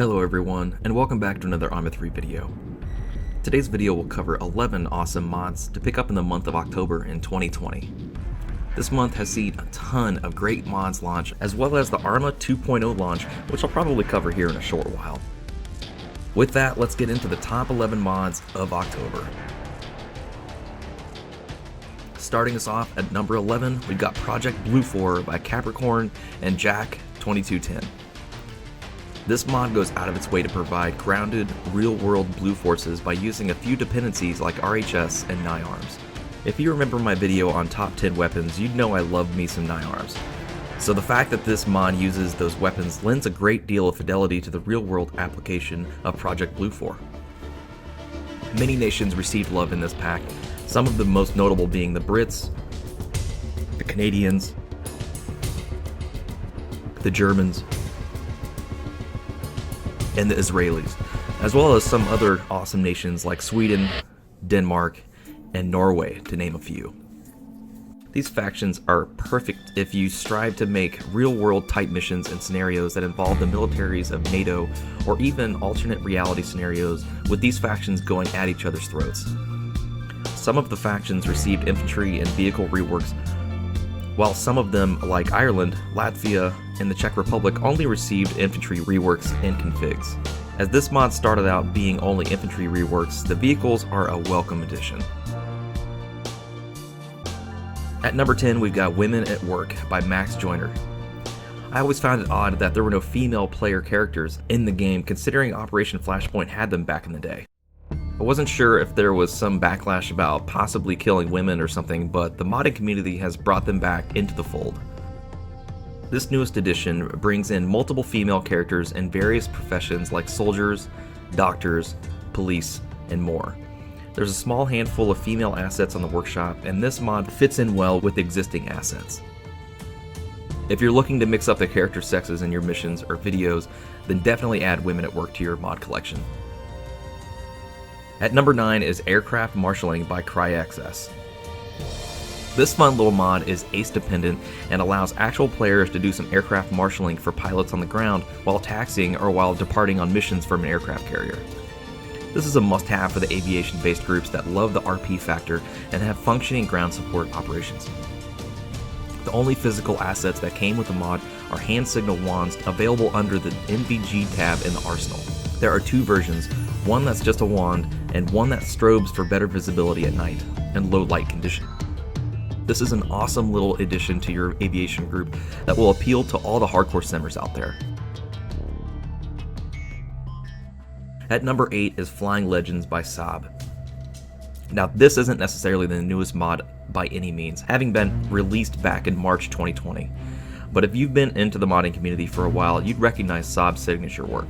Hello everyone, and welcome back to another ArmA 3 video. Today's video will cover 11 awesome mods to pick up in the month of October in 2020. This month has seen a ton of great mods launch, as well as the ArmA 2.0 launch, which I'll probably cover here in a short while. With that, let's get into the top 11 mods of October. Starting us off at number 11, we've got Project BLUFOR by Capricorn and Jack2210. This mod goes out of its way to provide grounded, real-world blue forces by using a few dependencies like RHS and NIARMs. If you remember my video on top 10 weapons, you'd know I love me some NIARMs. So the fact that this mod uses those weapons lends a great deal of fidelity to the real-world application of Project BLUFOR. Many nations received love in this pack, some of the most notable being the Brits, the Canadians, the Germans, and the Israelis, as well as some other awesome nations like Sweden, Denmark, and Norway, to name a few. These factions are perfect if you strive to make real-world type missions and scenarios that involve the militaries of NATO, or even alternate reality scenarios with these factions going at each other's throats. Some of the factions received infantry and vehicle reworks, while some of them, like Ireland, Latvia, and the Czech Republic, only received infantry reworks and configs. As this mod started out being only infantry reworks, the vehicles are a welcome addition. At number 10, we've got Women at Work by Max Joyner. I always found it odd that there were no female player characters in the game, considering Operation Flashpoint had them back in the day. I wasn't sure if there was some backlash about possibly killing women or something, but the modding community has brought them back into the fold. This newest edition brings in multiple female characters in various professions like soldiers, doctors, police, and more. There's a small handful of female assets on the workshop, and this mod fits in well with existing assets. If you're looking to mix up the character sexes in your missions or videos, then definitely add Women at Work to your mod collection. At number 9 is Aircraft Marshalling by CryXS. This fun little mod is ace dependent and allows actual players to do some aircraft marshalling for pilots on the ground while taxiing or while departing on missions from an aircraft carrier. This is a must-have for the aviation-based groups that love the RP factor and have functioning ground support operations. The only physical assets that came with the mod are hand signal wands available under the NVIDIA tab in the arsenal. There are two versions, one that's just a wand and one that strobes for better visibility at night and low light condition. This is an awesome little addition to your aviation group that will appeal to all the hardcore simmers out there. At number 8 is Flying Legends by Saab. Now this isn't necessarily the newest mod by any means, having been released back in March 2020. But if you've been into the modding community for a while, you'd recognize Saab's signature work.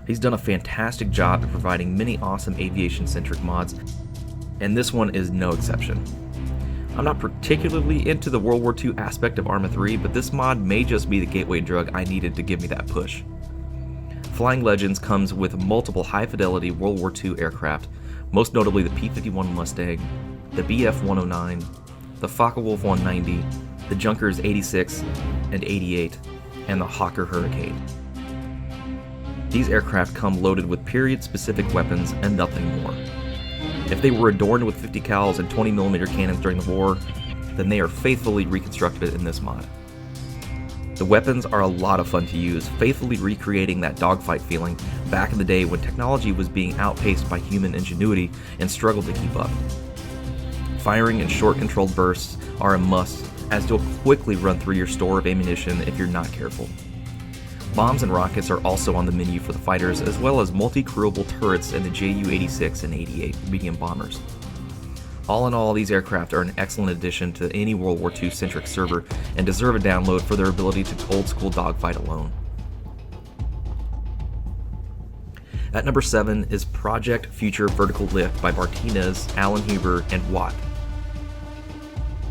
He's done a fantastic job at providing many awesome aviation-centric mods, and this one is no exception. I'm not particularly into the World War II aspect of ArmA 3, but this mod may just be the gateway drug I needed to give me that push. Flying Legends comes with multiple high-fidelity World War II aircraft, most notably the P-51 Mustang, the Bf-109, the Focke-Wulf 190, the Junkers 86 and 88, and the Hawker Hurricane. These aircraft come loaded with period-specific weapons and nothing more. If they were adorned with 50 cals and 20mm cannons during the war, then they are faithfully reconstructed in this mod. The weapons are a lot of fun to use, faithfully recreating that dogfight feeling back in the day when technology was being outpaced by human ingenuity and struggled to keep up. Firing in short controlled bursts are a must, as you'll quickly run through your store of ammunition if you're not careful. Bombs and rockets are also on the menu for the fighters, as well as multi-crewable turrets in the Ju-86 and 88 medium bombers. All in all, these aircraft are an excellent addition to any World War II-centric server and deserve a download for their ability to old-school dogfight alone. At number 7 is Project Future Vertical Lift by Martinez, Alan Huber, and Watt.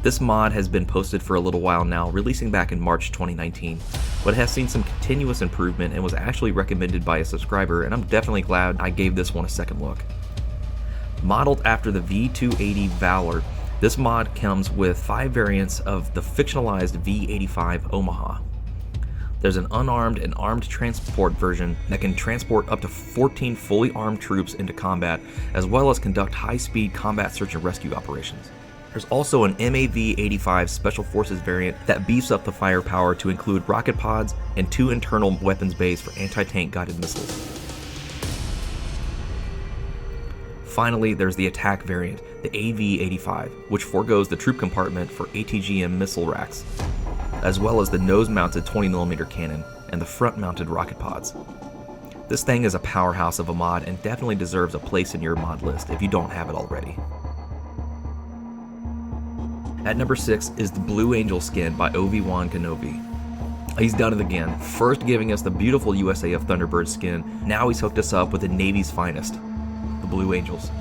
This mod has been posted for a little while now, releasing back in March 2019, but has seen some continuous improvement and was actually recommended by a subscriber, and I'm definitely glad I gave this one a second look. Modeled after the V280 Valor, this mod comes with 5 variants of the fictionalized V85 Omaha. There's an unarmed and armed transport version that can transport up to 14 fully armed troops into combat, as well as conduct high-speed combat search and rescue operations. There's also an MAV-85 Special Forces variant that beefs up the firepower to include rocket pods and 2 internal weapons bays for anti-tank guided missiles. Finally, there's the attack variant, the AV-85, which forgoes the troop compartment for ATGM missile racks, as well as the nose-mounted 20mm cannon and the front-mounted rocket pods. This thing is a powerhouse of a mod and definitely deserves a place in your mod list if you don't have it already. At number 6 is the Blue Angel skin by Obi-Wan Kenobi. He's done it again, first giving us the beautiful USAF Thunderbird skin, now he's hooked us up with the Navy's finest, the Blue Angels.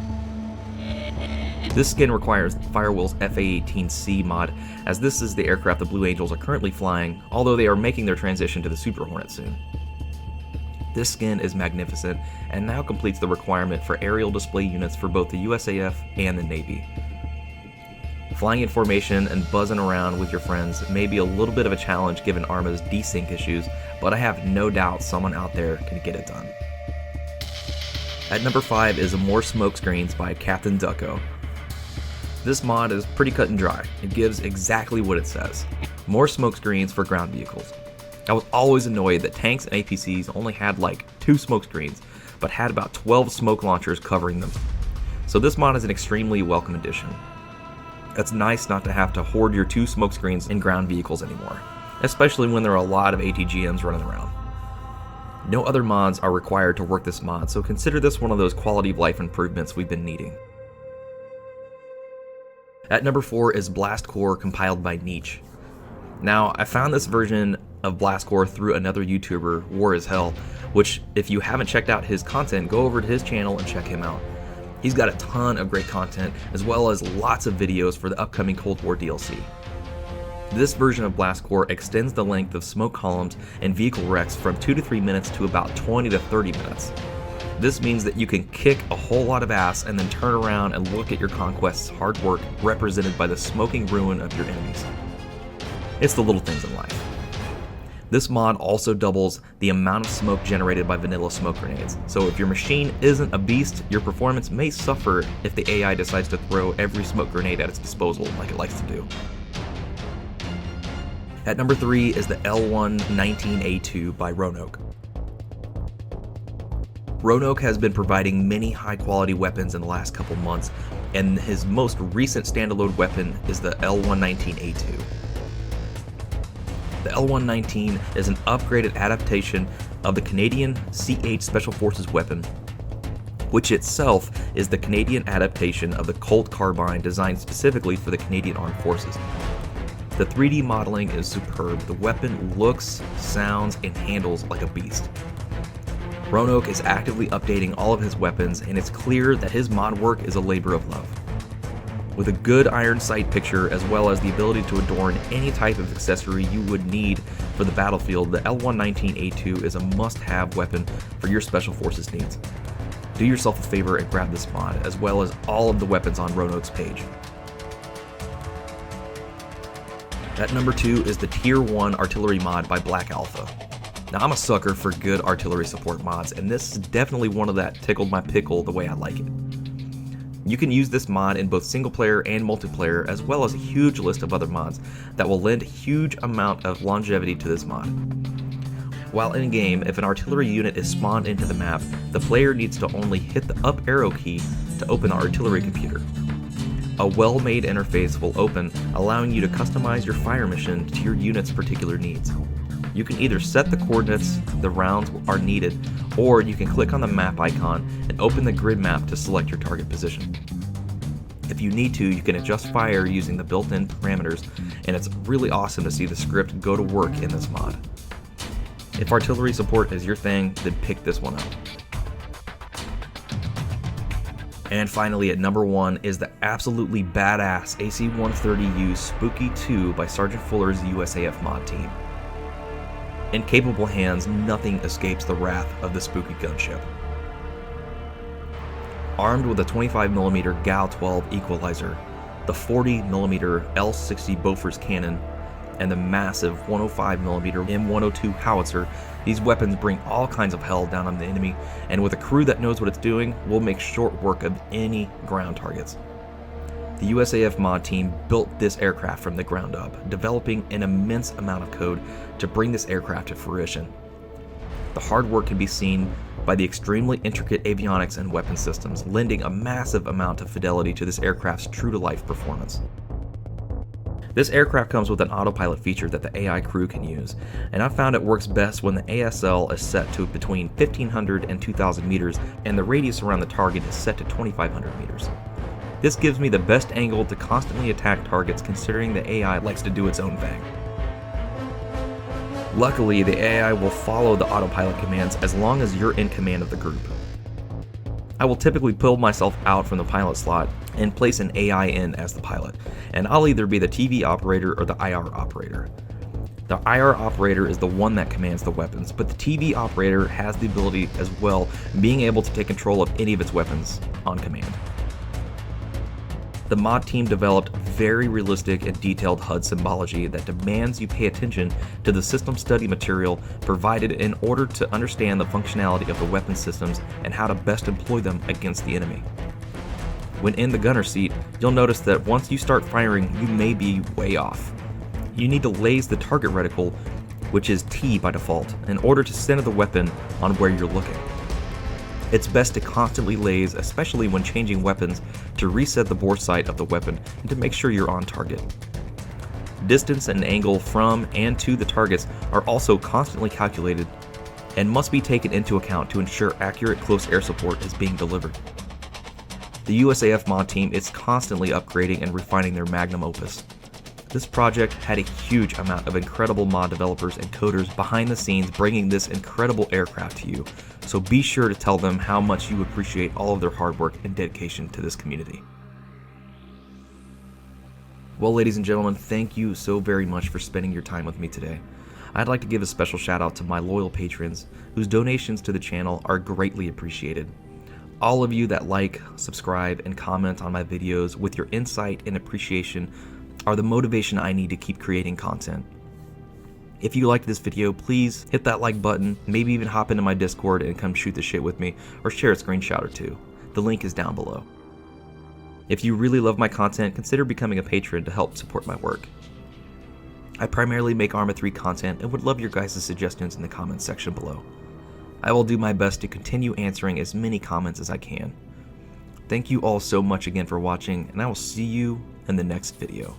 This skin requires Firewall's FA-18C mod, as this is the aircraft the Blue Angels are currently flying, although they are making their transition to the Super Hornet soon. This skin is magnificent, and now completes the requirement for aerial display units for both the USAF and the Navy. Flying in formation and buzzing around with your friends may be a little bit of a challenge given ArmA's desync issues, but I have no doubt someone out there can get it done. At number 5 is More Smokescreens by Captain Ducko. This mod is pretty cut and dry. It gives exactly what it says. More smokescreens for ground vehicles. I was always annoyed that tanks and APCs only had like 2 smokescreens, but had about 12 smoke launchers covering them. So this mod is an extremely welcome addition. It's nice not to have to hoard your 2 smokescreens in ground vehicles anymore, especially when there are a lot of ATGMs running around. No other mods are required to work this mod, so consider this one of those quality of life improvements we've been needing. At number 4 is Blastcore compiled by Neetch. Now, I found this version of Blastcore through another YouTuber, War Is Hell, which if you haven't checked out his content, go over to his channel and check him out. He's got a ton of great content, as well as lots of videos for the upcoming Cold War DLC. This version of Blastcore extends the length of smoke columns and vehicle wrecks from 2 to 3 minutes to about 20 to 30 minutes. This means that you can kick a whole lot of ass and then turn around and look at your conquest's hard work represented by the smoking ruin of your enemies. It's the little things in life. This mod also doubles the amount of smoke generated by vanilla smoke grenades, so if your machine isn't a beast, your performance may suffer if the AI decides to throw every smoke grenade at its disposal like it likes to do. At number 3 is the L119A2 by Roanoke. Roanoke has been providing many high-quality weapons in the last couple months, and his most recent standalone weapon is the L119A2. The L119 is an upgraded adaptation of the Canadian C8 Special Forces weapon, which itself is the Canadian adaptation of the Colt carbine designed specifically for the Canadian Armed Forces. The 3D modeling is superb. The weapon looks, sounds, and handles like a beast. Roanoke is actively updating all of his weapons, and it's clear that his mod work is a labor of love. With a good iron sight picture, as well as the ability to adorn any type of accessory you would need for the battlefield, the L119A2 is a must-have weapon for your Special Forces needs. Do yourself a favor and grab this mod, as well as all of the weapons on Roanoke's page. At number 2 is the Tier 1 Artillery mod by Black Alpha. Now, I'm a sucker for good artillery support mods, and this is definitely one of that tickled my pickle the way I like it. You can use this mod in both single player and multiplayer, as well as a huge list of other mods that will lend a huge amount of longevity to this mod. While in game, if an artillery unit is spawned into the map, the player needs to only hit the up arrow key to open the artillery computer. A well-made interface will open, allowing you to customize your fire mission to your unit's particular needs. You can either set the coordinates the rounds are needed, or you can click on the map icon and open the grid map to select your target position. If you need to, you can adjust fire using the built-in parameters, and it's really awesome to see the script go to work in this mod. If artillery support is your thing, then pick this one up. And finally, at number 1 is the absolutely badass AC-130U Spooky II by Sergeant Fuller's USAF mod team. In capable hands, nothing escapes the wrath of the spooky gunship. Armed with a 25mm Gal-12 equalizer, the 40mm L60 Bofors cannon, and the massive 105mm M102 howitzer, these weapons bring all kinds of hell down on the enemy, and with a crew that knows what it's doing, will make short work of any ground targets. The USAF mod team built this aircraft from the ground up, developing an immense amount of code to bring this aircraft to fruition. The hard work can be seen by the extremely intricate avionics and weapon systems, lending a massive amount of fidelity to this aircraft's true-to-life performance. This aircraft comes with an autopilot feature that the AI crew can use, and I found it works best when the ASL is set to between 1500 and 2000 meters and the radius around the target is set to 2500 meters. This gives me the best angle to constantly attack targets, considering the AI likes to do its own thing. Luckily, the AI will follow the autopilot commands as long as you're in command of the group. I will typically pull myself out from the pilot slot and place an AI in as the pilot, and I'll either be the TV operator or the IR operator. The IR operator is the one that commands the weapons, but the TV operator has the ability as well, being able to take control of any of its weapons on command. The mod team developed very realistic and detailed HUD symbology that demands you pay attention to the system study material provided in order to understand the functionality of the weapon systems and how to best employ them against the enemy. When in the gunner seat, you'll notice that once you start firing, you may be way off. You need to laze the target reticle, which is T by default, in order to center the weapon on where you're looking. It's best to constantly laze, especially when changing weapons, to reset the bore sight of the weapon and to make sure you're on target. Distance and angle from and to the targets are also constantly calculated and must be taken into account to ensure accurate close air support is being delivered. The USAF mod team is constantly upgrading and refining their magnum opus. This project had a huge amount of incredible mod developers and coders behind the scenes bringing this incredible aircraft to you, so be sure to tell them how much you appreciate all of their hard work and dedication to this community. Well, ladies and gentlemen, thank you so very much for spending your time with me today. I'd like to give a special shout out to my loyal patrons, whose donations to the channel are greatly appreciated. All of you that like, subscribe, and comment on my videos with your insight and appreciation are the motivation I need to keep creating content. If you liked this video, please hit that like button, maybe even hop into my Discord and come shoot the shit with me, or share a screenshot or two. The link is down below. If you really love my content, consider becoming a patron to help support my work. I primarily make ArmA 3 content and would love your guys' suggestions in the comments section below. I will do my best to continue answering as many comments as I can. Thank you all so much again for watching, and I will see you in the next video.